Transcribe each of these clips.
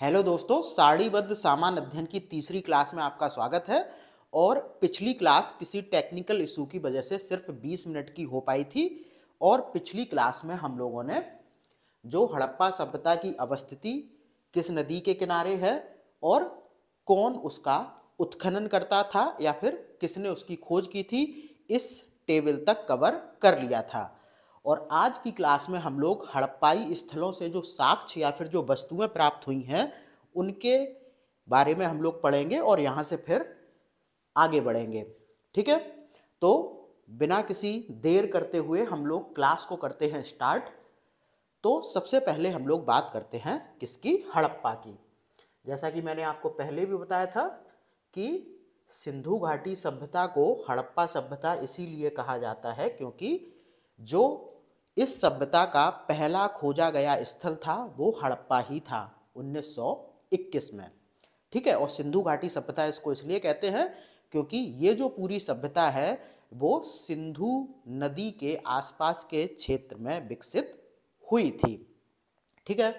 Hello दोस्तों, सारणीबद्ध सामान अध्ययन की तीसरी क्लास में आपका स्वागत है। और पिछली क्लास किसी टेक्निकल इशू की वजह से सिर्फ 20 मिनट की हो पाई थी। और पिछली क्लास में हम लोगों ने जो हड़प्पा सभ्यता की अवस्थिति किस नदी के किनारे है और कौन उसका उत्खनन करता था या फिर किसने उसकी खोज की थी, इस टेबल तक कवर कर लिया था। और आज की क्लास में हम लोग हड़प्पाई स्थलों से जो साक्ष्य या फिर जो वस्तुएं प्राप्त हुई हैं उनके बारे में हम लोग पढ़ेंगे और यहाँ से फिर आगे बढ़ेंगे। ठीक है, तो बिना किसी देर करते हुए हम लोग क्लास को करते हैं स्टार्ट। तो सबसे पहले हम लोग बात करते हैं किसकी, हड़प्पा की। जैसा कि मैंने आपको पहले भी बताया था कि सिंधु घाटी सभ्यता को हड़प्पा सभ्यता इसीलिए कहा जाता है क्योंकि जो इस सभ्यता का पहला खोजा गया स्थल था वो हड़प्पा ही था 1921 में। ठीक है, और सिंधु घाटी सभ्यता इसको इसलिए कहते हैं क्योंकि ये जो पूरी सभ्यता है वो सिंधु नदी के आसपास के क्षेत्र में विकसित हुई थी। ठीक है,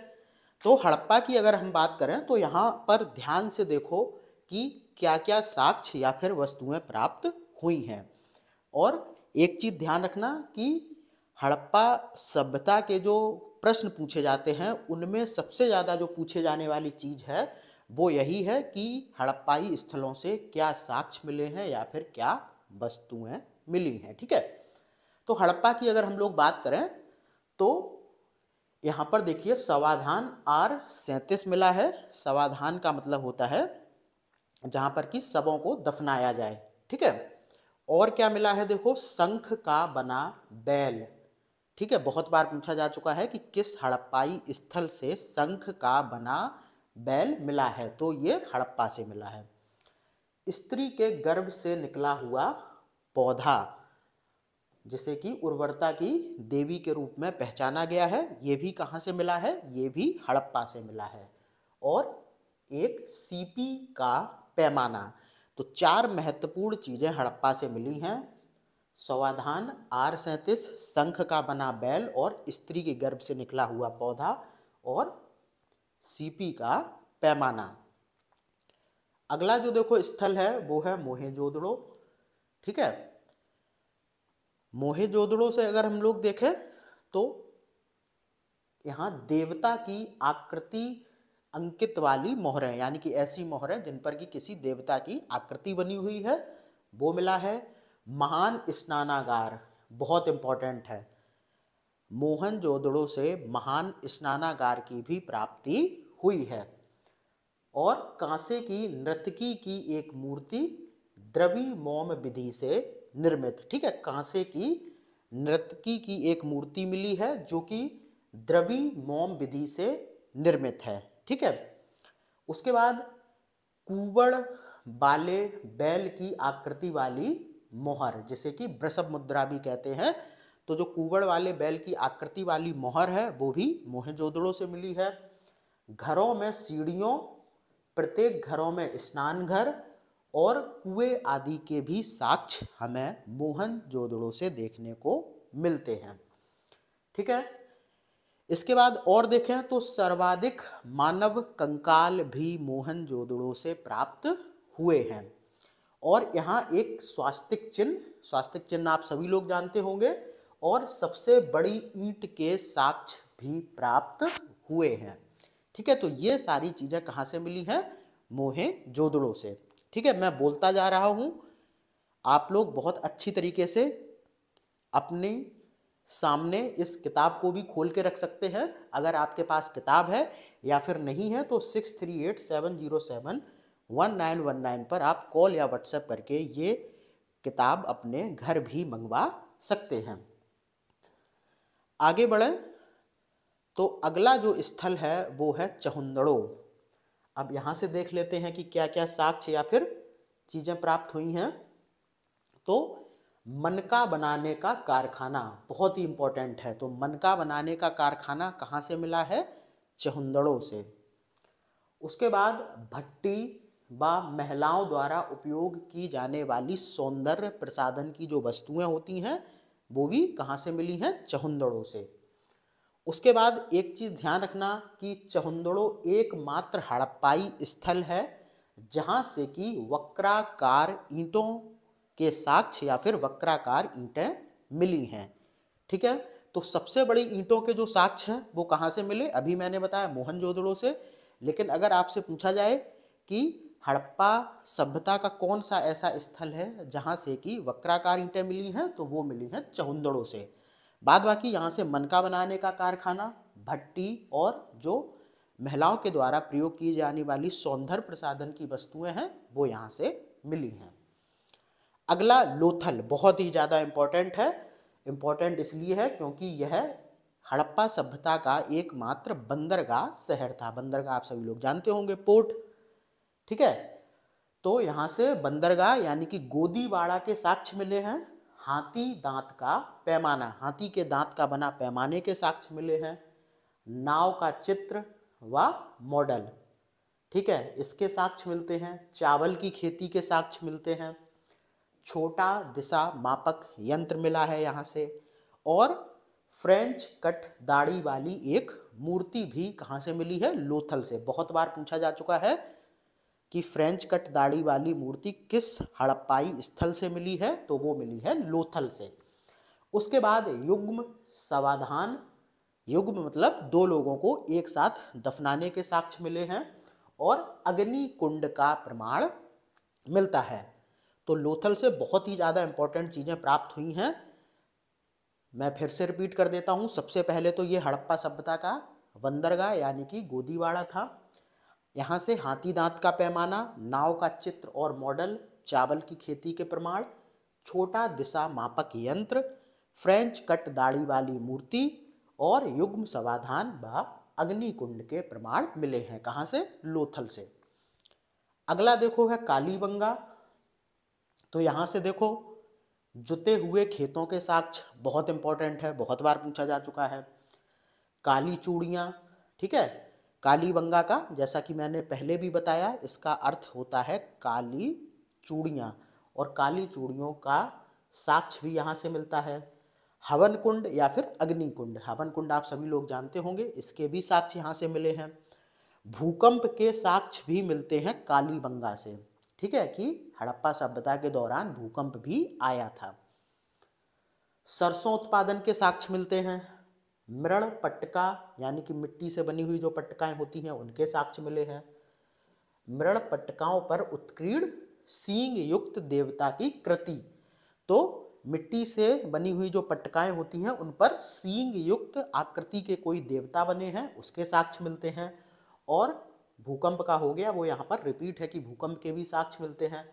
तो हड़प्पा की अगर हम बात करें तो यहाँ पर ध्यान से देखो कि क्या क्या साक्ष्य या फिर वस्तुएं प्राप्त हुई हैं। और एक चीज ध्यान रखना कि हड़प्पा सभ्यता के जो प्रश्न पूछे जाते हैं उनमें सबसे ज़्यादा जो पूछे जाने वाली चीज़ है वो यही है कि हड़प्पाई स्थलों से क्या साक्ष्य मिले हैं या फिर क्या वस्तुएं मिली हैं। ठीक है, तो हड़प्पा की अगर हम लोग बात करें तो यहाँ पर देखिए समाधान R37 मिला है। समाधान का मतलब होता है जहाँ पर कि शवों को दफनाया जाए। ठीक है, और क्या मिला है, देखो शंख का बना बैल। ठीक है, बहुत बार पूछा जा चुका है कि किस हड़प्पाई स्थल से शंख का बना बैल मिला है, तो ये हड़प्पा से मिला है। स्त्री के गर्भ से निकला हुआ पौधा जिसे कि उर्वरता की देवी के रूप में पहचाना गया है, ये भी कहाँ से मिला है, ये भी हड़प्पा से मिला है। और एक सीपी का पैमाना, तो चार महत्वपूर्ण चीजें हड़प्पा से मिली हैं। समाधान R37, शंख का बना बैल और स्त्री के गर्भ से निकला हुआ पौधा और सीपी का पैमाना। अगला जो देखो स्थल है वो है मोहेंजोदड़ो। ठीक है, मोहेंजोदड़ो से अगर हम लोग देखें तो यहाँ देवता की आकृति अंकित वाली मोहरें, यानी कि ऐसी मोहरें जिन पर कि किसी देवता की आकृति बनी हुई है, वो मिला है। महान स्नानागार बहुत इंपॉर्टेंट है, मोहनजोदड़ो से महान स्नानागार की भी प्राप्ति हुई है। और कांसे की नर्तकी की एक मूर्ति द्रविमोम विधि से निर्मित। ठीक है, कांसे की नर्तकी की एक मूर्ति मिली है जो कि द्रविमोम विधि से निर्मित है। ठीक है, उसके बाद कुवड़ वाले बैल की आकृति वाली मोहर जिसे कि वृषभ मुद्रा भी कहते हैं, तो जो कुवड़ वाले बैल की आकृति वाली मोहर है वो भी मोहेंजोदड़ो से मिली है। घरों में सीढ़ियों, प्रत्येक घरों में स्नान घर और कुएं आदि के भी साक्ष्य हमें मोहनजोदड़ो से देखने को मिलते हैं। ठीक है, इसके बाद और देखें तो सर्वाधिक मानव कंकाल भी मोहनजोदड़ो से प्राप्त हुए हैं। और यहाँ एक स्वास्तिक चिन्ह आप सभी लोग जानते होंगे, और सबसे बड़ी ईंट के साक्ष्य भी प्राप्त हुए हैं। ठीक है, तो ये सारी चीजें कहाँ से मिली हैं, मोहेंजोदड़ो से। ठीक है, मैं बोलता जा रहा हूँ, आप लोग बहुत अच्छी तरीके से अपने सामने इस किताब को भी खोल के रख सकते हैं अगर आपके पास किताब है, या फिर नहीं है तो 6387071919 पर आप कॉल या व्हाट्सएप करके ये किताब अपने घर भी मंगवा सकते हैं। आगे बढ़ें तो अगला जो स्थल है वो है चहुंदड़ो। अब यहाँ से देख लेते हैं कि क्या क्या साक्ष्य या फिर चीजें प्राप्त हुई हैं। तो मनका बनाने का कारखाना बहुत ही इंपॉर्टेंट है, तो मनका बनाने का कारखाना कहाँ से मिला है, चहुंदड़ो से। उसके बाद भट्टी व महिलाओं द्वारा उपयोग की जाने वाली सौंदर्य प्रसाधन की जो वस्तुएं होती हैं वो भी कहाँ से मिली हैं, चहुंदड़ो से। उसके बाद एक चीज ध्यान रखना कि चहुंदड़ो एकमात्र हड़प्पाई स्थल है जहां से कि वक्राकार ईंटों के साक्ष्य या फिर वक्राकार ईंटें मिली हैं। ठीक है, तो सबसे बड़ी ईंटों के जो साक्ष्य हैं वो कहाँ से मिले, अभी मैंने बताया मोहनजोदड़ो से। लेकिन अगर आपसे पूछा जाए कि हड़प्पा सभ्यता का कौन सा ऐसा स्थल है जहाँ से कि वक्राकार ईंटें मिली हैं, तो वो मिली हैं चहुंदड़ों से। बाद बाकी यहाँ से मनका बनाने का कारखाना, भट्टी और जो महिलाओं के द्वारा प्रयोग की जाने वाली सौंदर्य प्रसाधन की वस्तुएं हैं वो यहाँ से मिली हैं। अगला लोथल बहुत ही ज़्यादा इम्पोर्टेंट है। इम्पोर्टेंट इसलिए है क्योंकि यह हड़प्पा सभ्यता का एकमात्र बंदरगाह शहर था। बंदरगाह आप सभी लोग जानते होंगे, पोर्ट। ठीक है, तो यहाँ से बंदरगाह यानी कि गोदीवाड़ा के साक्ष्य मिले हैं। हाथी दांत का पैमाना, हाथी के दांत का बना पैमाने के साक्ष्य मिले हैं। नाव का चित्र व मॉडल, ठीक है, इसके साक्ष्य मिलते हैं। चावल की खेती के साक्ष्य मिलते हैं। छोटा दिशा मापक यंत्र मिला है यहाँ से। और फ्रेंच कट दाढ़ी वाली एक मूर्ति भी कहाँ से मिली है, लोथल से। बहुत बार पूछा जा चुका है कि फ्रेंच कट दाढ़ी वाली मूर्ति किस हड़प्पाई स्थल से मिली है, तो वो मिली है लोथल से। उसके बाद युग्म समाधान, युग्म मतलब दो लोगों को एक साथ दफनाने के साक्ष्य मिले हैं। और अग्नि कुंड का प्रमाण मिलता है। तो लोथल से बहुत ही ज़्यादा इंपॉर्टेंट चीज़ें प्राप्त हुई हैं। मैं फिर से रिपीट कर देता हूँ। सबसे पहले तो ये हड़प्पा सभ्यता का बंदरगाह यानी कि गोदीवाड़ा था। यहाँ से हाथी दांत का पैमाना, नाव का चित्र और मॉडल, चावल की खेती के प्रमाण, छोटा दिशा मापक यंत्र, फ्रेंच कट दाढ़ी वाली मूर्ति और युग्म समाधान व अग्निकुंड के प्रमाण मिले हैं। कहाँ से, लोथल से। अगला देखो है कालीबंगा। तो यहाँ से देखो जुते हुए खेतों के साक्ष्य बहुत इंपॉर्टेंट है, बहुत बार पूछा जा चुका है। काली चूड़ियाँ, ठीक है, कालीबंगा का जैसा कि मैंने पहले भी बताया इसका अर्थ होता है काली चूड़ियाँ, और काली चूड़ियों का साक्ष्य भी यहाँ से मिलता है। हवन कुंड या फिर अग्निकुंड, हवन कुंड आप सभी लोग जानते होंगे, इसके भी साक्ष्य यहाँ से मिले हैं। भूकंप के साक्ष्य भी मिलते हैं कालीबंगा से, ठीक है, कि हड़प्पा सभ्यता के दौरान भूकंप भी आया था। सरसों उत्पादन के साक्ष्य मिलते हैं। मृण पट्टिका यानी कि मिट्टी से बनी हुई जो पट्टिकाएं होती हैं उनके साक्ष्य मिले हैं। मृण पट्टिकाओं पर उत्कीर्ण सींग युक्त देवता की कृति, तो मिट्टी से बनी हुई जो पट्टिकाएं होती हैं उन पर सींग युक्त आकृति के कोई देवता बने हैं, उसके साक्ष्य मिलते हैं। और भूकंप का हो गया, वो यहाँ पर रिपीट है कि भूकंप के भी साक्ष्य मिलते हैं।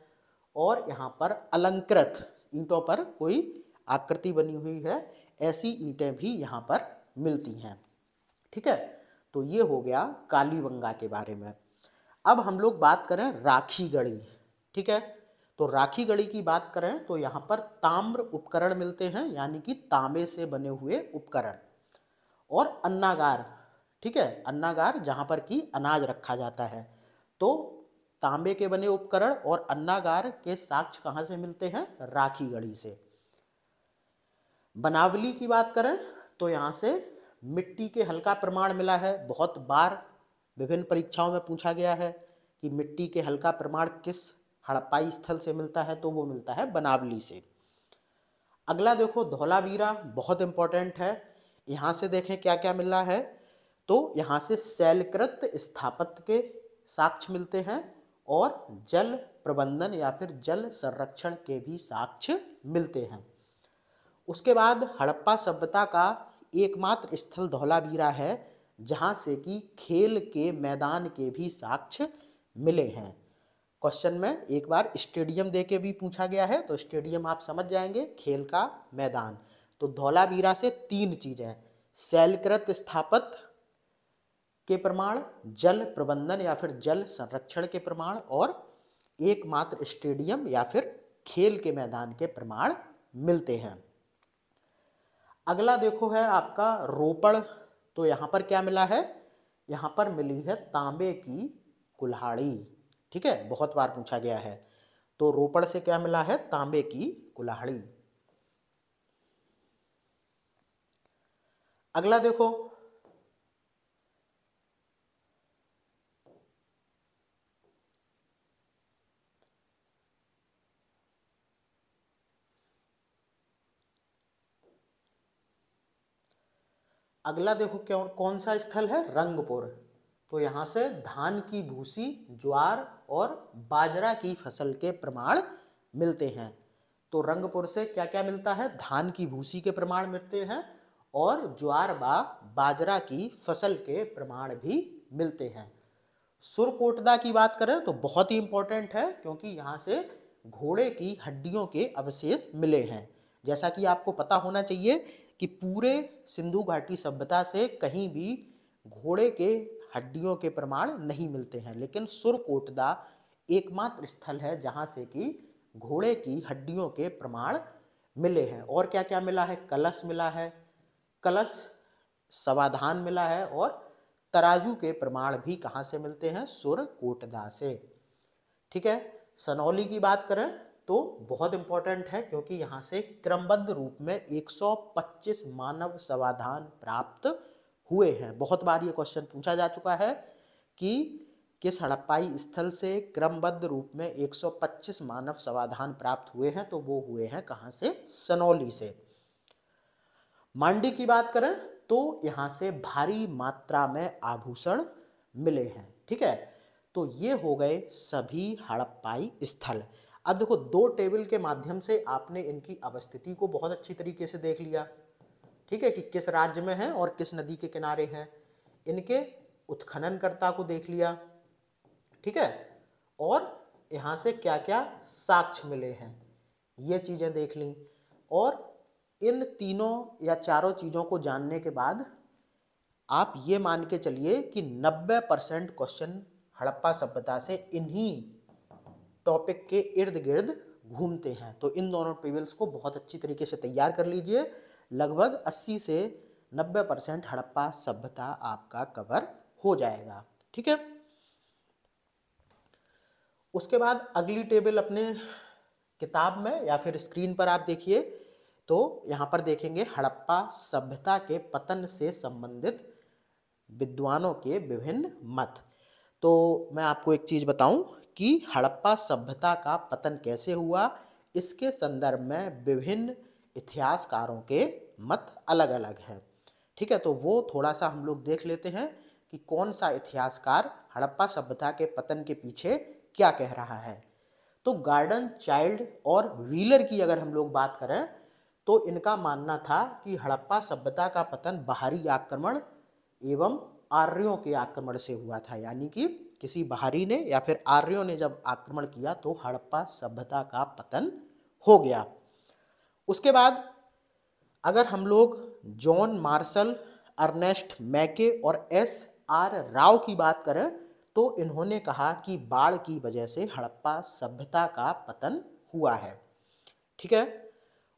और यहाँ पर अलंकृत ईंटों पर कोई आकृति बनी हुई है, ऐसी ईंटें भी यहाँ पर मिलती हैं। ठीक है, तो ये हो गया कालीबंगा के बारे में। अब हम लोग बात करें राखी गढ़ी। ठीक है, तो राखी गढ़ी की बात करें तो यहाँ पर ताम्र उपकरण मिलते हैं, यानी कि तांबे से बने हुए उपकरण। और अन्नागार, ठीक है, अन्नागार जहाँ पर कि अनाज रखा जाता है। तो तांबे के बने उपकरण और अन्नागार के साक्ष्य कहाँ से मिलते हैं, राखी गढ़ी से। बनावली की बात करें तो यहाँ से मिट्टी के हल का प्रमाण मिला है। बहुत बार विभिन्न परीक्षाओं में पूछा गया है कि मिट्टी के हल का प्रमाण किस हड़प्पाई स्थल से मिलता है, तो वो मिलता है बनावली से। अगला देखो धौलावीरा, बहुत इंपॉर्टेंट है। यहाँ से देखें क्या क्या मिल रहा है, तो यहाँ से शैलकृत स्थापत्य के साक्ष्य मिलते हैं और जल प्रबंधन या फिर जल संरक्षण के भी साक्ष्य मिलते हैं। उसके बाद हड़प्पा सभ्यता का एकमात्र स्थल धौलावीरा है जहाँ से कि खेल के मैदान के भी साक्ष्य मिले हैं। क्वेश्चन में एक बार स्टेडियम दे के भी पूछा गया है, तो स्टेडियम आप समझ जाएंगे, खेल का मैदान। तो धौलावीरा से तीन चीज़ें, शैलकृत स्थापत्य के प्रमाण, जल प्रबंधन या फिर जल संरक्षण के प्रमाण, और एकमात्र स्टेडियम या फिर खेल के मैदान के प्रमाण मिलते हैं। अगला देखो है आपका रोपड़। तो यहाँ पर क्या मिला है, यहाँ पर मिली है तांबे की कुल्हाड़ी। ठीक है, बहुत बार पूछा गया है। तो रोपड़ से क्या मिला है, तांबे की कुल्हाड़ी। अगला देखो अगला देखो क्या कौन सा स्थल है, रंगपुर। तो यहाँ से धान की भूसी, ज्वार और बाजरा की फसल के प्रमाण मिलते हैं। तो रंगपुर से क्या क्या मिलता है, धान की भूसी के प्रमाण मिलते हैं और ज्वार व बाजरा की फसल के प्रमाण भी मिलते हैं। सुरकोटदा की बात करें तो बहुत ही इंपॉर्टेंट है, क्योंकि यहाँ से घोड़े की हड्डियों के अवशेष मिले हैं। जैसा कि आपको पता होना चाहिए कि पूरे सिंधु घाटी सभ्यता से कहीं भी घोड़े के हड्डियों के प्रमाण नहीं मिलते हैं, लेकिन सुरकोटदा एकमात्र स्थल है जहाँ से कि घोड़े की हड्डियों के प्रमाण मिले हैं। और क्या क्या मिला है, कलश मिला है, कलश समाधान मिला है, और तराजू के प्रमाण भी कहाँ से मिलते हैं, सुरकोटदा से। ठीक है, सनौली की बात करें तो बहुत इंपॉर्टेंट है, क्योंकि यहाँ से क्रमबद्ध रूप में 125 मानव समाधान प्राप्त हुए हैं। बहुत बार ये क्वेश्चन पूछा जा चुका है कि किस हड़प्पाई स्थल से क्रमबद्ध रूप में 125 मानव समाधान प्राप्त हुए हैं, तो वो हुए हैं कहाँ से, सनौली से। मांडी की बात करें तो यहाँ से भारी मात्रा में आभूषण मिले हैं। ठीक है, तो ये हो गए सभी हड़प्पाई स्थल। अब देखो, दो टेबल के माध्यम से आपने इनकी अवस्थिति को बहुत अच्छी तरीके से देख लिया। ठीक है, कि किस राज्य में है और किस नदी के किनारे है। इनके उत्खननकर्ता को देख लिया। ठीक है, और यहाँ से क्या क्या साक्ष्य मिले हैं, ये चीज़ें देख ली। और इन तीनों या चारों चीज़ों को जानने के बाद आप ये मान के चलिए कि 90% क्वेश्चन हड़प्पा सभ्यता से इन्हीं टॉपिक के इर्द गिर्द घूमते हैं। तो इन दोनों टेबल्स को बहुत अच्छी तरीके से तैयार कर लीजिए। लगभग 80 से 90% हड़प्पा सभ्यता आपका कवर हो जाएगा। ठीक है, उसके बाद अगली टेबल अपने किताब में या फिर स्क्रीन पर आप देखिए, तो यहाँ पर देखेंगे हड़प्पा सभ्यता के पतन से संबंधित विद्वानों के विभिन्न मत। तो मैं आपको एक चीज़ बताऊं कि हड़प्पा सभ्यता का पतन कैसे हुआ, इसके संदर्भ में विभिन्न इतिहासकारों के मत अलग अलग हैं। ठीक है, तो वो थोड़ा सा हम लोग देख लेते हैं कि कौन सा इतिहासकार हड़प्पा सभ्यता के पतन के पीछे क्या कह रहा है। तो गार्डन चाइल्ड और व्हीलर की अगर हम लोग बात करें तो इनका मानना था कि हड़प्पा सभ्यता का पतन बाहरी आक्रमण एवं आर्यों के आक्रमण से हुआ था। यानी कि किसी बाहरी ने या फिर आर्यों ने जब आक्रमण किया तो हड़प्पा सभ्यता का पतन हो गया। उसके बाद अगर हम लोग जॉन मार्शल, अर्नेस्ट मैके और SR राव की बात करें तो इन्होंने कहा कि बाढ़ की वजह से हड़प्पा सभ्यता का पतन हुआ है। ठीक है,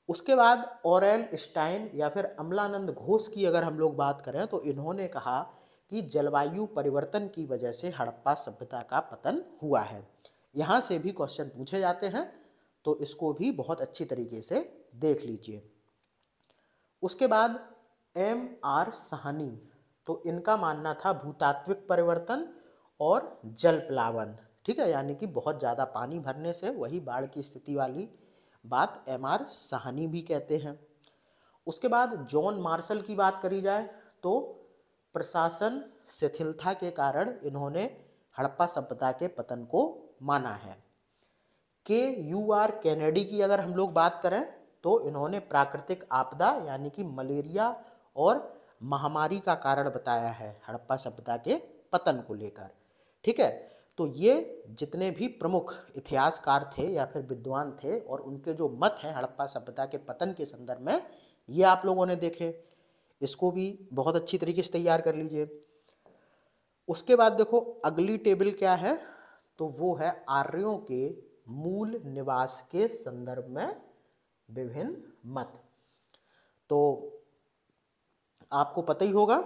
उसके बाद ऑरेल स्टाइन या फिर अमलानंद घोष की अगर हम लोग बात करें तो इन्होंने कहा कि जलवायु परिवर्तन की वजह से हड़प्पा सभ्यता का पतन हुआ है। यहाँ से भी क्वेश्चन पूछे जाते हैं, तो इसको भी बहुत अच्छी तरीके से देख लीजिए। उसके बाद MR साहनी, तो इनका मानना था भूतात्विक परिवर्तन और जल प्लावन। ठीक है, यानी कि बहुत ज़्यादा पानी भरने से वही बाढ़ की स्थिति वाली बात MR साहनी भी कहते हैं। उसके बाद जॉन मार्शल की बात करी जाए तो प्रशासन शिथिलता के कारण इन्होंने हड़प्पा सभ्यता के पतन को माना है। KUR कैनेडी की अगर हम लोग बात करें तो इन्होंने प्राकृतिक आपदा यानी कि मलेरिया और महामारी का कारण बताया है हड़प्पा सभ्यता के पतन को लेकर। ठीक है, तो ये जितने भी प्रमुख इतिहासकार थे या फिर विद्वान थे और उनके जो मत हैं हड़प्पा सभ्यता के पतन के संदर्भ में, ये आप लोगों ने देखे। इसको भी बहुत अच्छी तरीके से तैयार कर लीजिए। उसके बाद देखो अगली टेबल क्या है, तो वो है आर्यों के मूल निवास के संदर्भ में विभिन्न मत। तो आपको पता ही होगा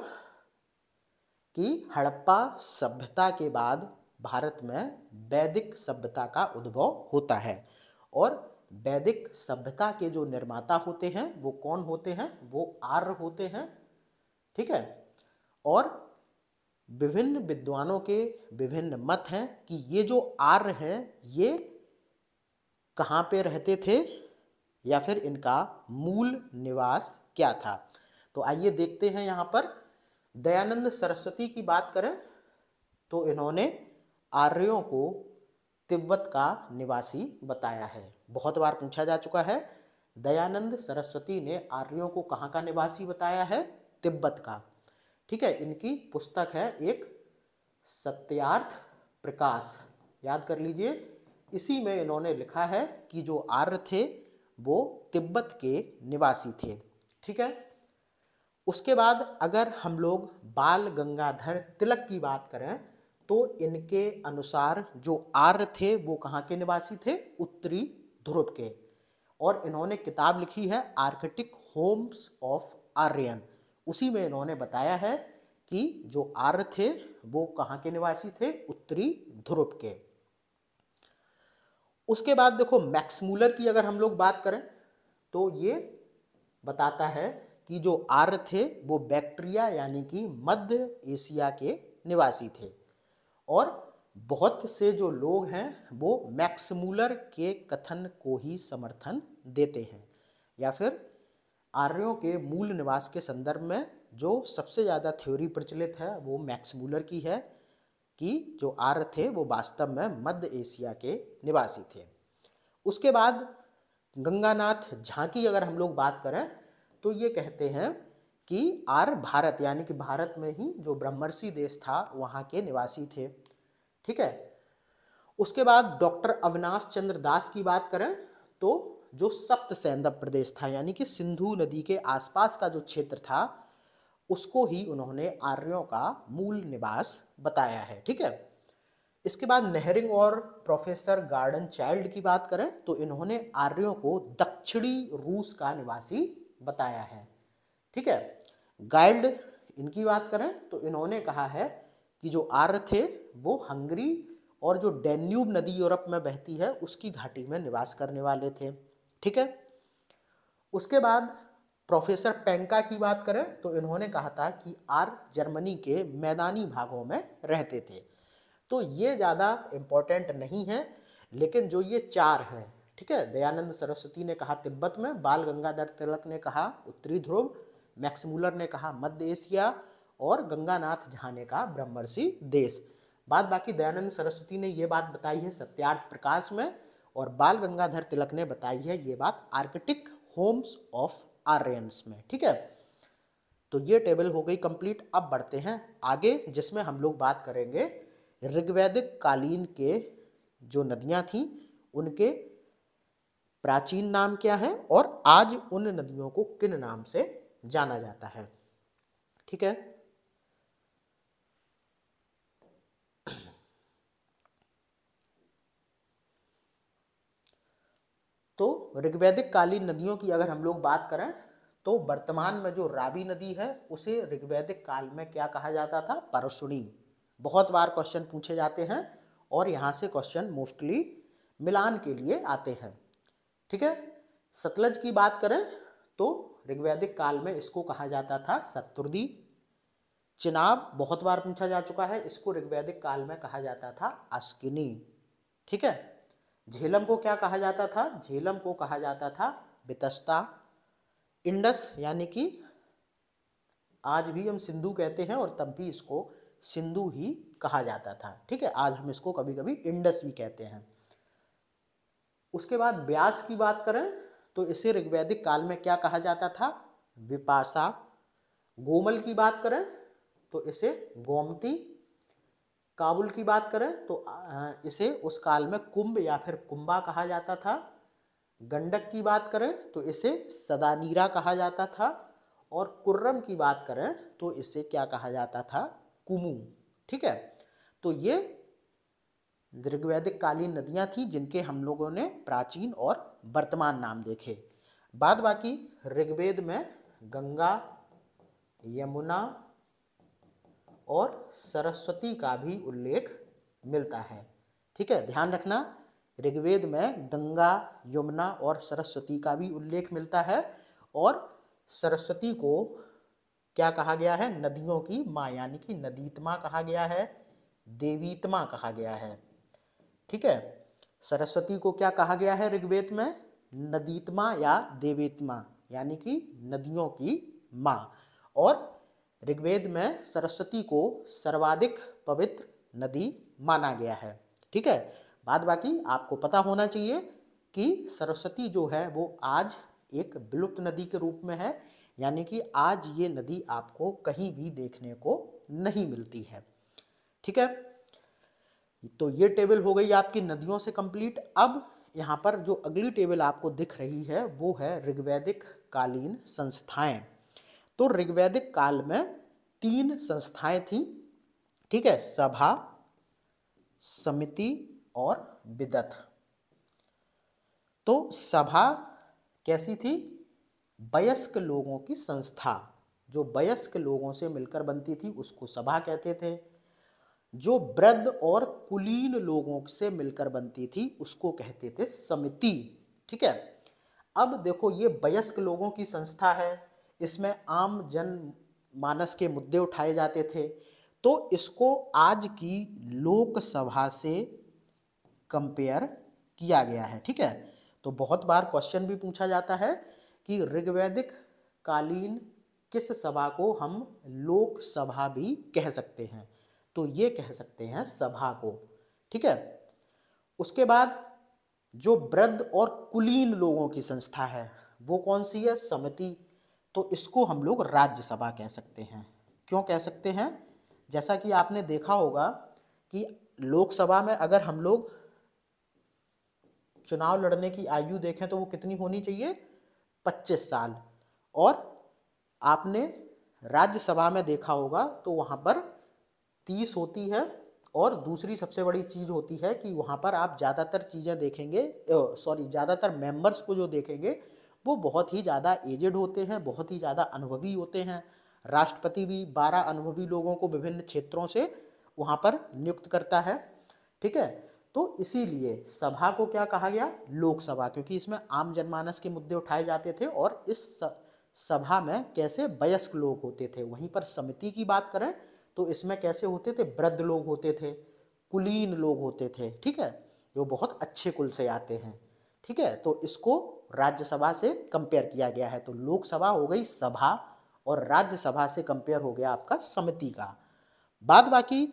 कि हड़प्पा सभ्यता के बाद भारत में वैदिक सभ्यता का उद्भव होता है और वैदिक सभ्यता के जो निर्माता होते हैं वो कौन होते हैं, वो आर्य होते हैं। ठीक है, और विभिन्न विद्वानों के विभिन्न मत हैं कि ये जो आर्य हैं ये कहाँ पे रहते थे या फिर इनका मूल निवास क्या था। तो आइए देखते हैं यहाँ पर दयानंद सरस्वती की बात करें तो इन्होंने आर्यों को तिब्बत का निवासी बताया है। बहुत बार पूछा जा चुका है, दयानंद सरस्वती ने आर्यों को कहाँ का निवासी बताया है? तिब्बत का। ठीक है, इनकी पुस्तक है एक सत्यार्थ प्रकाश, याद कर लीजिए। इसी में इन्होंने लिखा है कि जो आर्य थे वो तिब्बत के निवासी थे। ठीक है, उसके बाद अगर हम लोग बाल गंगाधर तिलक की बात करें तो इनके अनुसार जो आर्य थे वो कहाँ के निवासी थे? उत्तरी ध्रुव के। और इन्होंने किताब लिखी है आर्कटिक होम्स ऑफ आर्यन। उसी में इन्होंने बताया है कि जो आर्य थे वो कहाँ के निवासी थे? उत्तरी ध्रुव के। उसके बाद देखो मैक्समूलर की अगर हम लोग बात करें तो ये बताता है कि जो आर्य थे वो बैक्ट्रिया यानी कि मध्य एशिया के निवासी थे। और बहुत से जो लोग हैं वो मैक्समूलर के कथन को ही समर्थन देते हैं, या फिर आर्यों के मूल निवास के संदर्भ में जो सबसे ज़्यादा थ्योरी प्रचलित है वो मैक्समूलर की है कि जो आर्य थे वो वास्तव में मध्य एशिया के निवासी थे। उसके बाद गंगानाथ झा की अगर हम लोग बात करें तो ये कहते हैं कि आर्य भारत यानी कि भारत में ही जो ब्रह्मर्षि देश था वहाँ के निवासी थे। ठीक है, उसके बाद डॉक्टर अविनाश चंद्र दास की बात करें तो जो सप्त सैंधव प्रदेश था यानी कि सिंधु नदी के आसपास का जो क्षेत्र था उसको ही उन्होंने आर्यों का मूल निवास बताया है। ठीक है, इसके बाद नेहरिंग और प्रोफेसर गार्डन चाइल्ड की बात करें तो इन्होंने आर्यों को दक्षिणी रूस का निवासी बताया है। ठीक है, गाइल्ड इनकी बात करें तो इन्होंने कहा है कि जो आर्य थे वो हंगरी और जो डैन्यूब नदी यूरोप में बहती है उसकी घाटी में निवास करने वाले थे। ठीक है, उसके बाद प्रोफेसर पेंका की बात करें तो इन्होंने कहा था कि आर्य जर्मनी के मैदानी भागों में रहते थे। तो ये ज़्यादा इम्पोर्टेंट नहीं है, लेकिन जो ये चार हैं, ठीक है, दयानंद सरस्वती ने कहा तिब्बत में, बाल गंगाधर तिलक ने कहा उत्तरी ध्रुव, मैक्समूलर ने कहा मध्य एशिया और गंगानाथ झा ने कहा ब्रह्मर्षि देश। बाद बाकी दयानंद सरस्वती ने ये बात बताई है सत्यार्थ प्रकाश में और बाल गंगाधर तिलक ने बताई है ये बात आर्कटिक होम्स ऑफ आर्यंस में। ठीक है, तो ये टेबल हो गई कंप्लीट। अब बढ़ते हैं आगे जिसमें हम लोग बात करेंगे ऋग्वैदिक कालीन के जो नदियां थीं उनके प्राचीन नाम क्या है और आज उन नदियों को किन नाम से जाना जाता है। ठीक है, तो ऋग्वैदिक कालीन नदियों की अगर हम लोग बात करें तो वर्तमान में जो रावी नदी है उसे ऋग्वैदिक काल में क्या कहा जाता था? परशुनी। बहुत बार क्वेश्चन पूछे जाते हैं और यहाँ से क्वेश्चन मोस्टली मिलान के लिए आते हैं। ठीक है, सतलज की बात करें तो ऋग्वैदिक काल में इसको कहा जाता था सतुर्दी। चिनाब बहुत बार पूछा जा चुका है, इसको ऋग्वैदिक काल में कहा जाता था अस्किनी। ठीक है, झेलम को क्या कहा जाता था? झेलम को कहा जाता था बितस्ता। इंडस यानी कि आज भी हम सिंधु कहते हैं और तब भी इसको सिंधु ही कहा जाता था। ठीक है, आज हम इसको कभी कभी इंडस भी कहते हैं। उसके बाद ब्यास की बात करें तो इसे ऋग्वैदिक काल में क्या कहा जाता था? विपाशा। गोमल की बात करें तो इसे गोमती। काबुल की बात करें तो इसे उस काल में कुंभ या फिर कुंभा कहा जाता था। गंडक की बात करें तो इसे सदानीरा कहा जाता था और कुर्रम की बात करें तो इसे क्या कहा जाता था? कुमू। ठीक है, तो ये ऋग्वैदिक कालीन नदियां थी जिनके हम लोगों ने प्राचीन और वर्तमान नाम देखे। बाद बाकी ऋग्वेद में गंगा, यमुना और सरस्वती का भी उल्लेख मिलता है। ठीक है, ध्यान रखना ऋग्वेद में गंगा, यमुना और सरस्वती का भी उल्लेख मिलता है और सरस्वती को क्या कहा गया है? नदियों की माँ यानी कि नदीतमा कहा गया है, देवीतमा कहा गया है। ठीक है, सरस्वती को क्या कहा गया है ऋग्वेद में? नदीतमा या देवीतमा यानी कि नदियों की माँ। और ऋग्वेद में सरस्वती को सर्वाधिक पवित्र नदी माना गया है। ठीक है, बाद बाकी आपको पता होना चाहिए कि सरस्वती जो है वो आज एक विलुप्त नदी के रूप में है, यानी कि आज ये नदी आपको कहीं भी देखने को नहीं मिलती है। ठीक है, तो ये टेबल हो गई आपकी नदियों से कंप्लीट। अब यहाँ पर जो अगली टेबल आपको दिख रही है वो है ऋग्वैदिक कालीन संस्थाएं। तो ऋग्वैदिक काल में 3 संस्थाएं थीं। ठीक है, सभा, समिति और विदथ। तो सभा कैसी थी? वयस्क लोगों की संस्था, जो वयस्क लोगों से मिलकर बनती थी उसको सभा कहते थे। जो वृद्ध और कुलीन लोगों से मिलकर बनती थी उसको कहते थे समिति। ठीक है, अब देखो ये वयस्क लोगों की संस्था है, इसमें आम जन मानस के मुद्दे उठाए जाते थे, तो इसको आज की लोकसभा से कंपेयर किया गया है। ठीक है, तो बहुत बार क्वेश्चन भी पूछा जाता है कि ऋग्वैदिक कालीन किस सभा को हम लोकसभा भी कह सकते हैं, तो ये कह सकते हैं सभा को। ठीक है, उसके बाद जो वृद्ध और कुलीन लोगों की संस्था है वो कौन सी है? समिति। तो इसको हम लोग राज्यसभा कह सकते हैं। क्यों कह सकते हैं? जैसा कि आपने देखा होगा कि लोकसभा में अगर हम लोग चुनाव लड़ने की आयु देखें तो वो कितनी होनी चाहिए? 25 साल। और आपने राज्यसभा में देखा होगा तो वहाँ पर 30 होती है। और दूसरी सबसे बड़ी चीज़ होती है कि वहाँ पर आप ज़्यादातर चीज़ें देखेंगे, ज़्यादातर मेंबर्स को जो देखेंगे वो बहुत ही ज़्यादा एजेड होते हैं, बहुत ही ज़्यादा अनुभवी होते हैं। राष्ट्रपति भी 12 अनुभवी लोगों को विभिन्न क्षेत्रों से वहाँ पर नियुक्त करता है। ठीक है, तो इसीलिए सभा को क्या कहा गया? लोकसभा, क्योंकि इसमें आम जनमानस के मुद्दे उठाए जाते थे और इस सभा में कैसे वयस्क लोग होते थे। वहीं पर समिति की बात करें तो इसमें कैसे होते थे? वृद्ध लोग होते थे, कुलीन लोग होते थे। ठीक है, जो बहुत अच्छे कुल से आते हैं। ठीक है, तो इसको राज्यसभा से कंपेयर किया गया है। तो लोकसभा हो गई सभा और राज्यसभा से कंपेयर हो गया आपका समिति का। बाद बाकी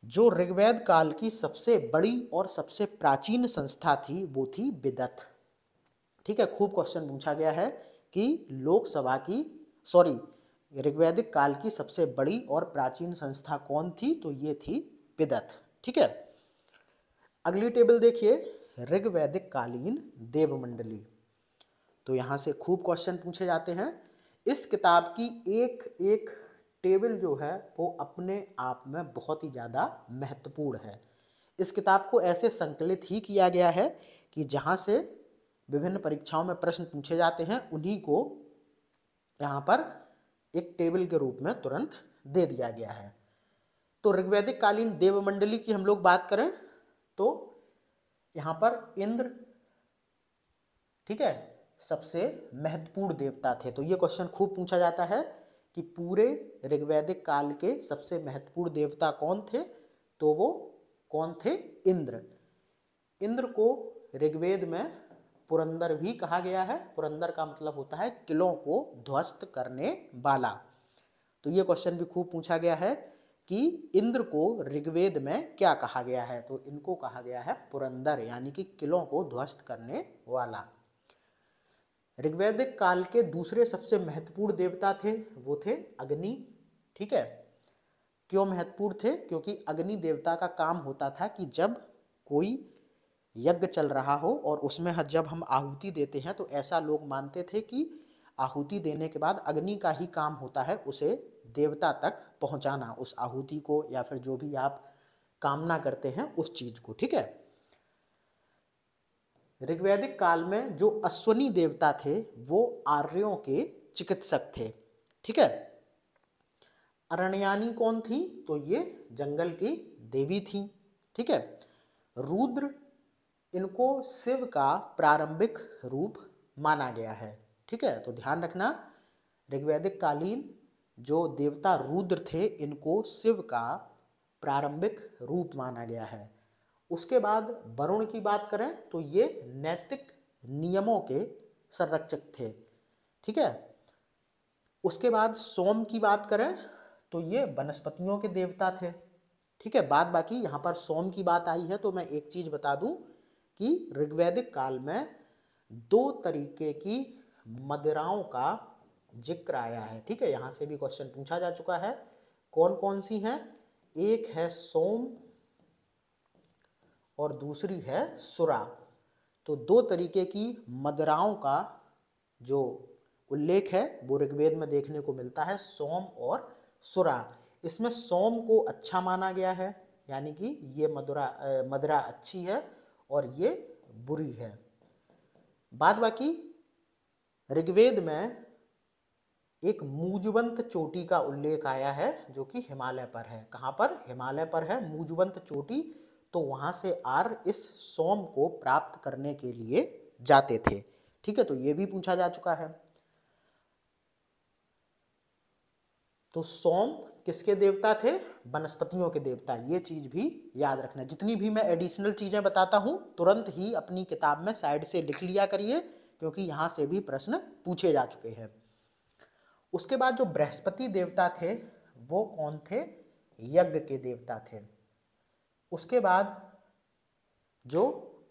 जो ऋग्वेद काल की सबसे बड़ी और सबसे प्राचीन संस्था थी वो थी विदथ। ठीक है, खूब क्वेश्चन पूछा गया है कि लोकसभा की ऋग्वैदिक काल की सबसे बड़ी और प्राचीन संस्था कौन थी? तो ये थी विदथ। ठीक है, अगली टेबल देखिए, ऋग्वैदिक कालीन देवमंडली। तो यहाँ से खूब क्वेश्चन पूछे जाते हैं। इस किताब की एक एक टेबल जो है वो अपने आप में बहुत ही ज़्यादा महत्वपूर्ण है। इस किताब को ऐसे संकलित ही किया गया है कि जहाँ से विभिन्न परीक्षाओं में प्रश्न पूछे जाते हैं उन्हीं को यहाँ पर एक टेबल के रूप में तुरंत दे दिया गया है। तो ऋग्वैदिक कालीन देवमंडली की हम लोग बात करें तो यहाँ पर इंद्र, ठीक है, सबसे महत्वपूर्ण देवता थे। तो ये क्वेश्चन खूब पूछा जाता है कि पूरे ऋग्वैदिक काल के सबसे महत्वपूर्ण देवता कौन थे? तो वो कौन थे? इंद्र। इंद्र को ऋग्वेद में पुरंदर भी कहा गया है। पुरंदर का मतलब होता है किलों को ध्वस्त करने वाला। तो ये क्वेश्चन भी खूब पूछा गया है कि इंद्र को ऋग्वेद में क्या कहा गया है? तो इनको कहा गया है पुरंदर, यानी कि किलों को ध्वस्त करने वाला। ऋग्वैदिक काल के दूसरे सबसे महत्वपूर्ण देवता थे वो थे अग्नि। ठीक है, क्यों महत्वपूर्ण थे? क्योंकि अग्नि देवता का काम होता था कि जब कोई यज्ञ चल रहा हो और उसमें जब हम आहुति देते हैं तो ऐसा लोग मानते थे कि आहुति देने के बाद अग्नि का ही काम होता है उसे देवता तक पहुंचाना, उस आहुति को या फिर जो भी आप कामना करते हैं उस चीज को। ठीक है, ऋग्वैदिक काल में जो अश्वनी देवता थे वो आर्यों के चिकित्सक थे। ठीक है, अरण्यानी कौन थी? तो ये जंगल की देवी थी। ठीक है, रुद्र, इनको शिव का प्रारंभिक रूप माना गया है। ठीक है, तो ध्यान रखना ऋग्वैदिक कालीन जो देवता रुद्र थे इनको शिव का प्रारंभिक रूप माना गया है। उसके बाद वरुण की बात करें तो ये नैतिक नियमों के संरक्षक थे। ठीक है, उसके बाद सोम की बात करें तो ये वनस्पतियों के देवता थे। ठीक है, बाद बाकी यहाँ पर सोम की बात आई है तो मैं एक चीज बता दूं कि ऋग्वैदिक काल में 2 तरीके की मदिराओं का जिक्र आया है। ठीक है, यहाँ से भी क्वेश्चन पूछा जा चुका है। कौन कौन सी हैं? एक है सोम और दूसरी है सुरा। तो 2 तरीके की मदिराओं का जो उल्लेख है वो ऋग्वेद में देखने को मिलता है, सोम और सुरा। इसमें सोम को अच्छा माना गया है, यानी कि ये मदिरा अच्छी है और ये बुरी है। बाद बाकी ऋग्वेद में एक मूजवंत चोटी का उल्लेख आया है जो कि हिमालय पर है। कहाँ पर? हिमालय पर है मूजवंत चोटी। तो वहां से आर्य इस सोम को प्राप्त करने के लिए जाते थे। ठीक है, तो ये भी पूछा जा चुका है। तो सोम किसके देवता थे? वनस्पतियों के देवता। ये चीज भी याद रखना। जितनी भी मैं एडिशनल चीजें बताता हूं तुरंत ही अपनी किताब में साइड से लिख लिया करिए, क्योंकि यहां से भी प्रश्न पूछे जा चुके हैं। उसके बाद जो बृहस्पति देवता थे वो कौन थे? यज्ञ के देवता थे। उसके बाद जो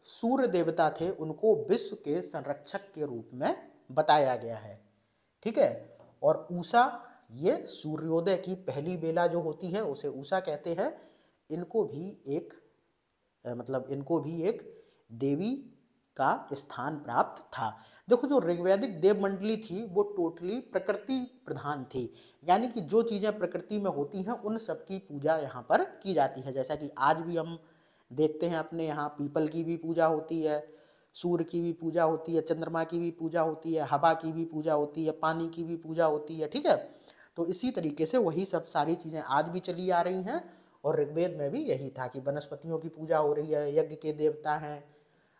सूर्य देवता थे उनको विश्व के संरक्षक के रूप में बताया गया है। ठीक है, और उषा, ये सूर्योदय की पहली बेला जो होती है उसे उषा कहते हैं। इनको भी एक देवी का स्थान प्राप्त था। देखो, जो ऋग्वैदिक देव मंडली थी वो टोटली प्रकृति प्रधान थी, यानी कि जो चीजें प्रकृति में होती हैं उन सब की पूजा यहाँ पर की जाती है। जैसा कि आज भी हम देखते हैं अपने यहाँ पीपल की भी पूजा होती है, सूर्य की भी पूजा होती है, चंद्रमा की भी पूजा होती है, हवा की भी पूजा होती है, पानी की भी पूजा होती है। ठीक है, तो इसी तरीके से वही सब सारी चीजें आज भी चली आ रही हैं। और ऋग्वेद में भी यही था कि वनस्पतियों की पूजा हो रही है, यज्ञ के देवता हैं,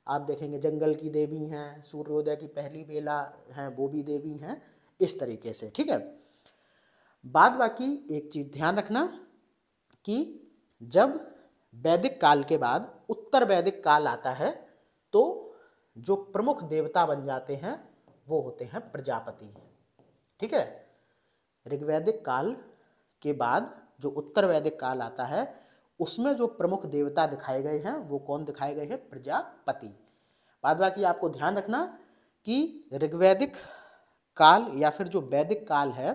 आप देखेंगे जंगल की देवी हैं, सूर्योदय की पहली बेला हैं वो भी देवी हैं, इस तरीके से। ठीक है, बाद बाकी एक चीज ध्यान रखना कि जब वैदिक काल के बाद उत्तर वैदिक काल आता है तो जो प्रमुख देवता बन जाते हैं वो होते हैं प्रजापति। ठीक है, ऋग्वैदिक काल के बाद जो उत्तर वैदिक काल आता है उसमें जो प्रमुख देवता दिखाए गए हैं वो कौन दिखाए गए हैं? प्रजापति। बाद बाकी आपको ध्यान रखना कि ऋग्वैदिक काल या फिर जो वैदिक काल है,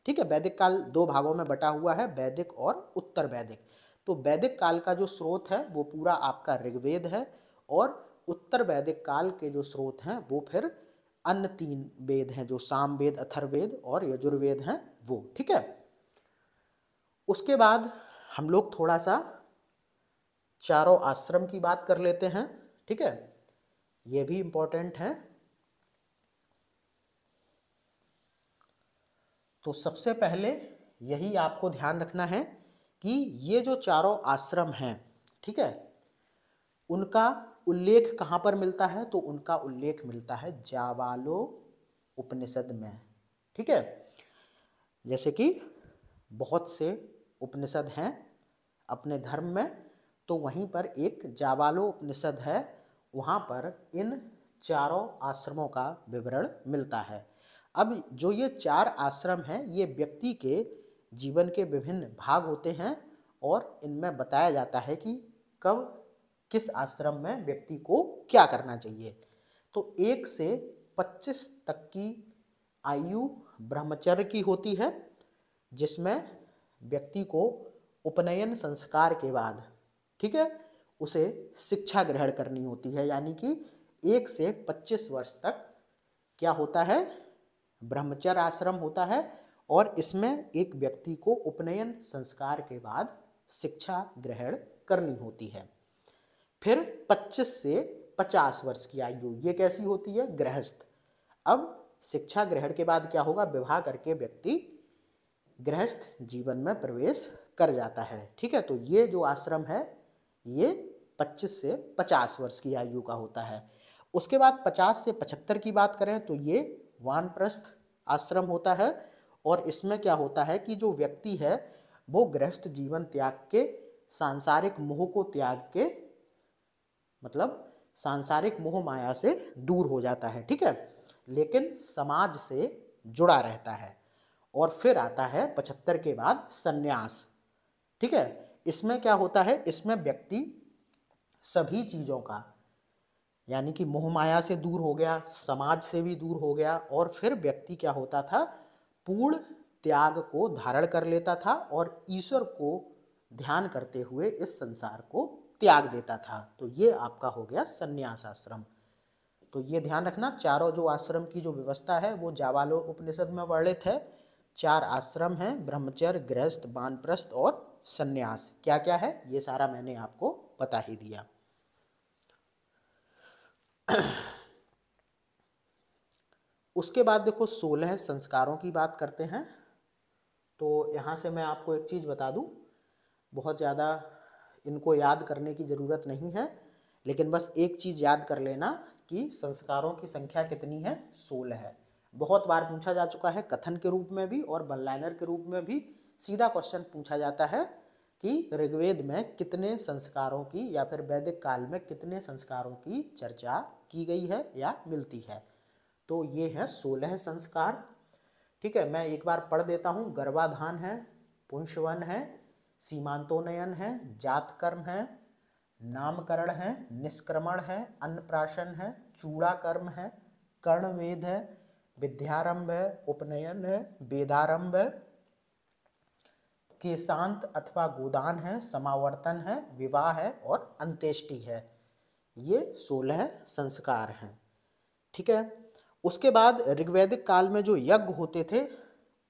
ठीक है, वैदिक काल 2 भागों में बटा हुआ है, वैदिक और उत्तर वैदिक। तो वैदिक काल का जो स्रोत है वो पूरा आपका ऋग्वेद है, और उत्तर वैदिक काल के जो स्रोत हैं वो फिर अन्य 3 वेद हैं, जो सामवेद, अथर्ववेद और यजुर्वेद हैं वो। ठीक है, उसके बाद हम लोग थोड़ा सा चारों आश्रम की बात कर लेते हैं। ठीक है, ये भी इंपॉर्टेंट है। तो सबसे पहले यही आपको ध्यान रखना है कि ये जो चारों आश्रम हैं, ठीक है, उनका उल्लेख कहाँ पर मिलता है? तो उनका उल्लेख मिलता है जाबालो उपनिषद में। ठीक है, जैसे कि बहुत से उपनिषद हैं अपने धर्म में, तो वहीं पर एक जाबालो उपनिषद है, वहाँ पर इन चारों आश्रमों का विवरण मिलता है। अब जो ये 4 आश्रम हैं ये व्यक्ति के जीवन के विभिन्न भाग होते हैं, और इनमें बताया जाता है कि कब किस आश्रम में व्यक्ति को क्या करना चाहिए। तो 1 से 25 तक की आयु ब्रह्मचर्य की होती है, जिसमें व्यक्ति को उपनयन संस्कार के बाद, ठीक है, उसे शिक्षा ग्रहण करनी होती है। यानी कि 1 से 25 वर्ष तक क्या होता है? ब्रह्मचर्य आश्रम होता है, और इसमें एक व्यक्ति को उपनयन संस्कार के बाद शिक्षा ग्रहण करनी होती है। फिर 25 से 50 वर्ष की आयु, ये कैसी होती है? गृहस्थ। अब शिक्षा ग्रहण के बाद क्या होगा? विवाह करके व्यक्ति गृहस्थ जीवन में प्रवेश कर जाता है। ठीक है, तो ये जो आश्रम है ये 25 से 50 वर्ष की आयु का होता है। उसके बाद 50 से 75 की बात करें तो ये वानप्रस्थ आश्रम होता है, और इसमें क्या होता है कि जो व्यक्ति है वो गृहस्थ जीवन त्याग के सांसारिक मोह को त्याग के, मतलब सांसारिक मोह माया से दूर हो जाता है। ठीक है, लेकिन समाज से जुड़ा रहता है। और फिर आता है 75 के बाद संन्यास। ठीक है, इसमें क्या होता है, इसमें व्यक्ति सभी चीजों का यानी कि मोह माया से दूर हो गया, समाज से भी दूर हो गया, और फिर व्यक्ति क्या होता था, पूर्ण त्याग को धारण कर लेता था और ईश्वर को ध्यान करते हुए इस संसार को त्याग देता था। तो ये आपका हो गया संन्यास आश्रम। तो ये ध्यान रखना, चारों जो आश्रम की जो व्यवस्था है वो जाबालो उपनिषद में वर्णित है। 4 आश्रम हैं, ब्रह्मचर्य, गृहस्थ, वानप्रस्थ और संन्यास। क्या क्या है ये सारा मैंने आपको बता ही दिया। उसके बाद देखो 16 संस्कारों की बात करते हैं। तो यहाँ से मैं आपको एक चीज़ बता दूँ, बहुत ज़्यादा इनको याद करने की ज़रूरत नहीं है, लेकिन बस एक चीज़ याद कर लेना कि संस्कारों की संख्या कितनी है, 16 है। बहुत बार पूछा जा चुका है, कथन के रूप में भी और वन लाइनर के रूप में भी सीधा क्वेश्चन पूछा जाता है कि ऋग्वेद में कितने संस्कारों की या फिर वैदिक काल में कितने संस्कारों की चर्चा की गई है या मिलती है। तो ये है 16 संस्कार। ठीक है, मैं एक बार पढ़ देता हूँ। गर्भाधान है, पुंसवन है, सीमांतोन्नयन है, जात कर्म है, नामकरण है, निष्क्रमण है, अन्नप्राशन है, चूड़ा कर्म है, कर्णवेद है, विद्यारंभ है, उपनयन है, वेदारंभ है, केशांत अथवा गोदान है, समावर्तन है, विवाह है और अंत्येष्टि है। ये 16 संस्कार हैं। ठीक है, उसके बाद ऋग्वैदिक काल में जो यज्ञ होते थे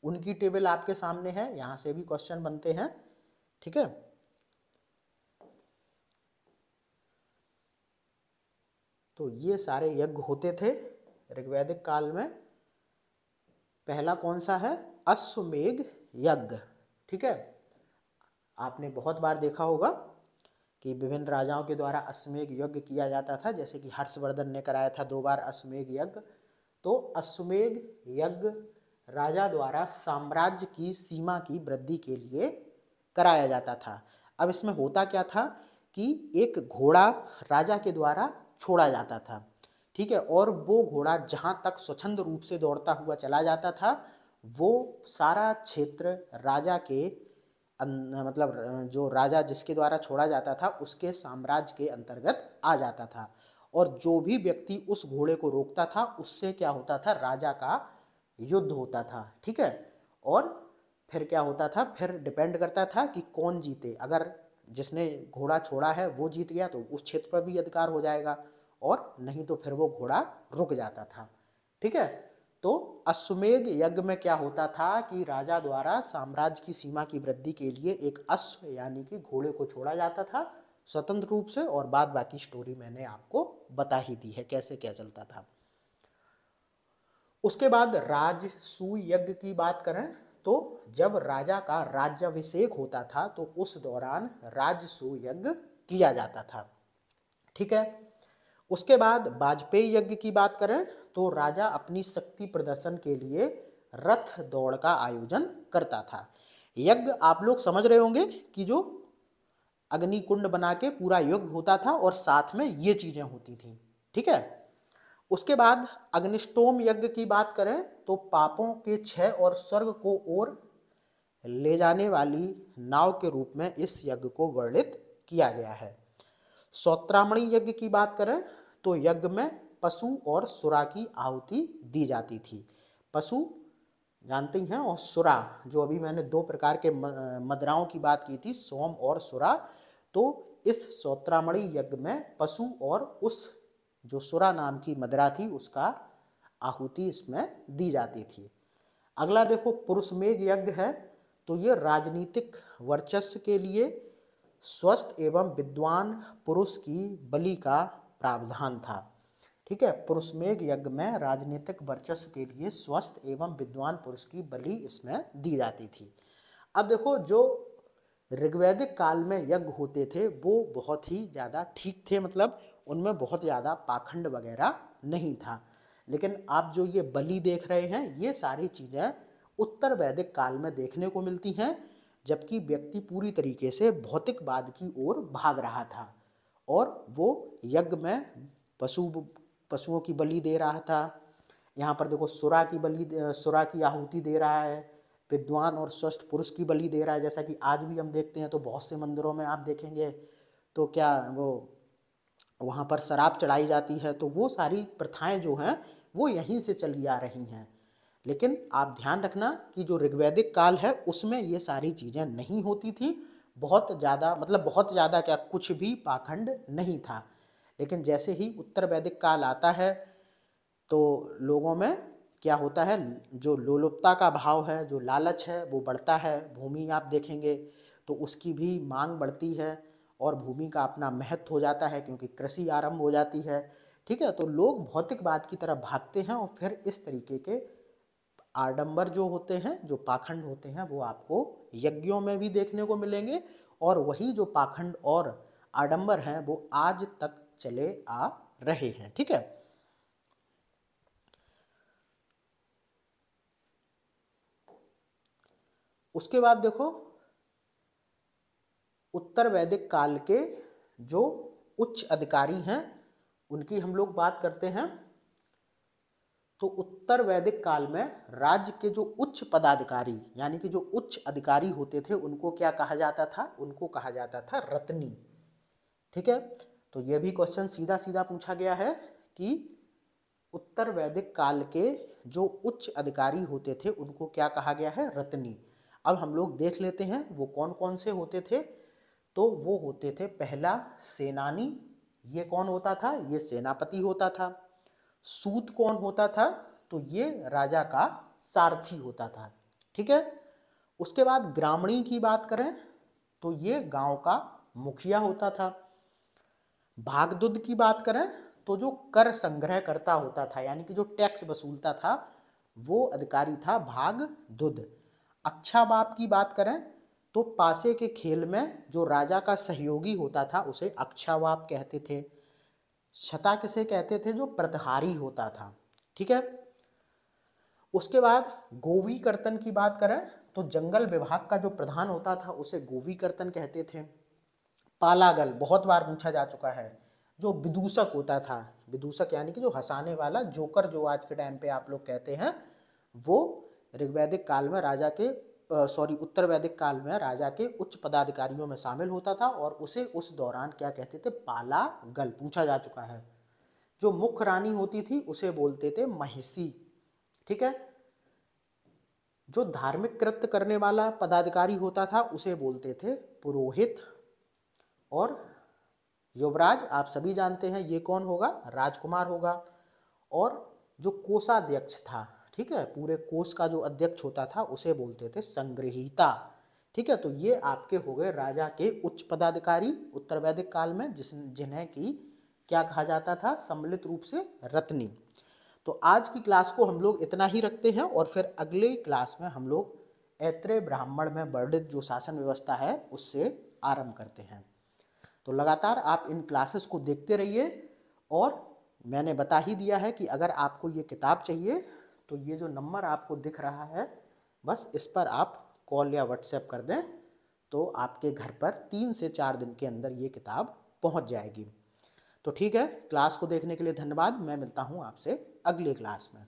उनकी टेबल आपके सामने है, यहाँ से भी क्वेश्चन बनते हैं। ठीक है, तो ये सारे यज्ञ होते थे ऋग्वैदिक काल में। पहला कौन सा है, अश्वमेध यज्ञ। ठीक है, आपने बहुत बार देखा होगा कि विभिन्न राजाओं के द्वारा अश्वमेध यज्ञ किया जाता था, जैसे कि हर्षवर्धन ने कराया था 2 बार अश्वमेध यज्ञ। तो अश्वमेध यज्ञ राजा द्वारा साम्राज्य की सीमा की वृद्धि के लिए कराया जाता था। अब इसमें होता क्या था कि एक घोड़ा राजा के द्वारा छोड़ा जाता था। ठीक है, और वो घोड़ा जहाँ तक स्वच्छंद रूप से दौड़ता हुआ चला जाता था, वो सारा क्षेत्र राजा के मतलब जो राजा जिसके द्वारा छोड़ा जाता था उसके साम्राज्य के अंतर्गत आ जाता था। और जो भी व्यक्ति उस घोड़े को रोकता था उससे क्या होता था, राजा का युद्ध होता था। ठीक है, और फिर क्या होता था, फिर डिपेंड करता था कि कौन जीते। अगर जिसने घोड़ा छोड़ा है वो जीत गया तो उस क्षेत्र पर भी अधिकार हो जाएगा, और नहीं तो फिर वो घोड़ा रुक जाता था। ठीक है, तो अश्वमेध यज्ञ में क्या होता था कि राजा द्वारा साम्राज्य की सीमा की वृद्धि के लिए एक अश्व यानी कि घोड़े को छोड़ा जाता था स्वतंत्र रूप से, और बाद बाकी स्टोरी मैंने आपको बता ही दी है कैसे क्या चलता था। उसके बाद राजसूय यज्ञ की बात करें तो जब राजा का राज्याभिषेक होता था तो उस दौरान राजसूय यज्ञ किया जाता था। ठीक है, उसके बाद वाजपेयी यज्ञ की बात करें तो राजा अपनी शक्ति प्रदर्शन के लिए रथ दौड़ का आयोजन करता था। यज्ञ आप लोग समझ रहे होंगे कि जो अग्निकुंड बना के पूरा यज्ञ होता था और साथ में ये चीजें होती थी। ठीक है, उसके बाद अग्निष्टोम यज्ञ की बात करें तो पापों के क्षय और स्वर्ग को ओर ले जाने वाली नाव के रूप में इस यज्ञ को वर्णित किया गया है। सौत्रामणि यज्ञ की बात करें तो यज्ञ में पशु और सुरा की आहुति दी जाती थी। पशु जानते ही हैं, और सुरा जो अभी मैंने 2 प्रकार के मदिराओं की बात की थी, सोम और सुरा। तो इस सौत्रामणि यज्ञ में पशु और उस जो सुरा नाम की मदिरा थी उसका आहुति इसमें दी जाती थी। अगला देखो पुरुषमेध यज्ञ है, तो ये राजनीतिक वर्चस्व के लिए स्वस्थ एवं विद्वान पुरुष की बलि का प्रावधान था। ठीक है, पुरुषमेध यज्ञ में राजनीतिक वर्चस्व के लिए स्वस्थ एवं विद्वान पुरुष की बलि इसमें दी जाती थी। अब देखो जो ऋग्वैदिक काल में यज्ञ होते थे वो बहुत ही ज़्यादा ठीक थे, मतलब उनमें बहुत ज़्यादा पाखंड वगैरह नहीं था। लेकिन आप जो ये बलि देख रहे हैं ये सारी चीज़ें उत्तर वैदिक काल में देखने को मिलती हैं, जबकि व्यक्ति पूरी तरीके से भौतिकवाद की ओर भाग रहा था और वो यज्ञ में पशुओं की बलि दे रहा था। यहाँ पर देखो सुरा की आहुति दे रहा है, विद्वान और स्वस्थ पुरुष की बलि दे रहा है, जैसा कि आज भी हम देखते हैं। तो बहुत से मंदिरों में आप देखेंगे तो क्या वो वहाँ पर शराब चढ़ाई जाती है। तो वो सारी प्रथाएं जो हैं वो यहीं से चली आ रही हैं। लेकिन आप ध्यान रखना कि जो ऋग्वैदिक काल है उसमें ये सारी चीज़ें नहीं होती थी। बहुत ज़्यादा, मतलब बहुत ज़्यादा क्या, कुछ भी पाखंड नहीं था। लेकिन जैसे ही उत्तर वैदिक काल आता है तो लोगों में क्या होता है, जो लोलुपता का भाव है, जो लालच है, वो बढ़ता है। भूमि आप देखेंगे तो उसकी भी मांग बढ़ती है और भूमि का अपना महत्व हो जाता है, क्योंकि कृषि आरंभ हो जाती है। ठीक है, तो लोग भौतिकवाद की तरफ भागते हैं और फिर इस तरीके के आडंबर जो होते हैं, जो पाखंड होते हैं, वो आपको यज्ञों में भी देखने को मिलेंगे। और वही जो पाखंड और आडंबर हैं वो आज तक चले आ रहे हैं। ठीक है, उसके बाद देखो उत्तर वैदिक काल के जो उच्च अधिकारी हैं उनकी हम लोग बात करते हैं। तो उत्तर वैदिक काल में राज्य के जो उच्च पदाधिकारी यानी कि जो उच्च अधिकारी होते थे उनको क्या कहा जाता था, उनको कहा जाता था रत्नी। ठीक है, तो यह भी क्वेश्चन सीधा सीधा पूछा गया है कि उत्तर वैदिक काल के जो उच्च अधिकारी होते थे उनको क्या कहा गया है, रत्नी। अब हम लोग देख लेते हैं वो कौन कौन से होते थे। तो वो होते थे, पहला सेनानी, ये कौन होता था, ये सेनापति होता था। सूत कौन होता था, तो ये राजा का सारथी होता था। ठीक है, उसके बाद ग्रामणी की बात करें तो ये गांव का मुखिया होता था। भागदुद की बात करें तो जो कर संग्रह करता होता था यानी कि जो टैक्स वसूलता था वो अधिकारी था भागदुद। अच्छा बाप की बात करें तो पासे के खेल में जो राजा का सहयोगी होता था उसे अक्षावाप कहते थे। छता किसे कहते थे, जो प्रतिहारी होता था। ठीक है, उसके बाद गोवी कर्तन की बात करें तो जंगल विभाग का जो प्रधान होता था उसे गोवी कर्तन कहते थे। पालागल बहुत बार पूछा जा चुका है, जो विदूषक होता था, विदूषक यानी कि जो हंसाने वाला, जोकर जो आज के टाइम पे आप लोग कहते हैं, वो ऋग्वैदिक काल में राजा के उत्तर वैदिक काल में राजा के उच्च पदाधिकारियों में शामिल होता था और उसे उस दौरान क्या कहते थे, पालागल पूछा जा चुका है। जो मुख्य रानी होती थी उसे बोलते थे महिषी। ठीक है, जो धार्मिक कृत्य करने वाला पदाधिकारी होता था उसे बोलते थे पुरोहित। और युवराज आप सभी जानते हैं ये कौन होगा, राजकुमार होगा। और जो कोषाध्यक्ष था, ठीक है, पूरे कोष का जो अध्यक्ष होता था उसे बोलते थे संग्रहीता। ठीक है, तो ये आपके हो गए राजा के उच्च पदाधिकारी उत्तर वैदिक काल में, जिन्हें की क्या कहा जाता था, सम्मिलित रूप से रत्नी। तो आज की क्लास को हम लोग इतना ही रखते हैं और फिर अगले क्लास में हम लोग ऐत्रेय ब्राह्मण में वर्णित जो शासन व्यवस्था है उससे आरंभ करते हैं। तो लगातार आप इन क्लासेस को देखते रहिए। और मैंने बता ही दिया है कि अगर आपको ये किताब चाहिए तो ये जो नंबर आपको दिख रहा है बस इस पर आप कॉल या व्हाट्सएप कर दें तो आपके घर पर 3 से 4 दिन के अंदर ये किताब पहुंच जाएगी। तो ठीक है, क्लास को देखने के लिए धन्यवाद। मैं मिलता हूं आपसे अगले क्लास में।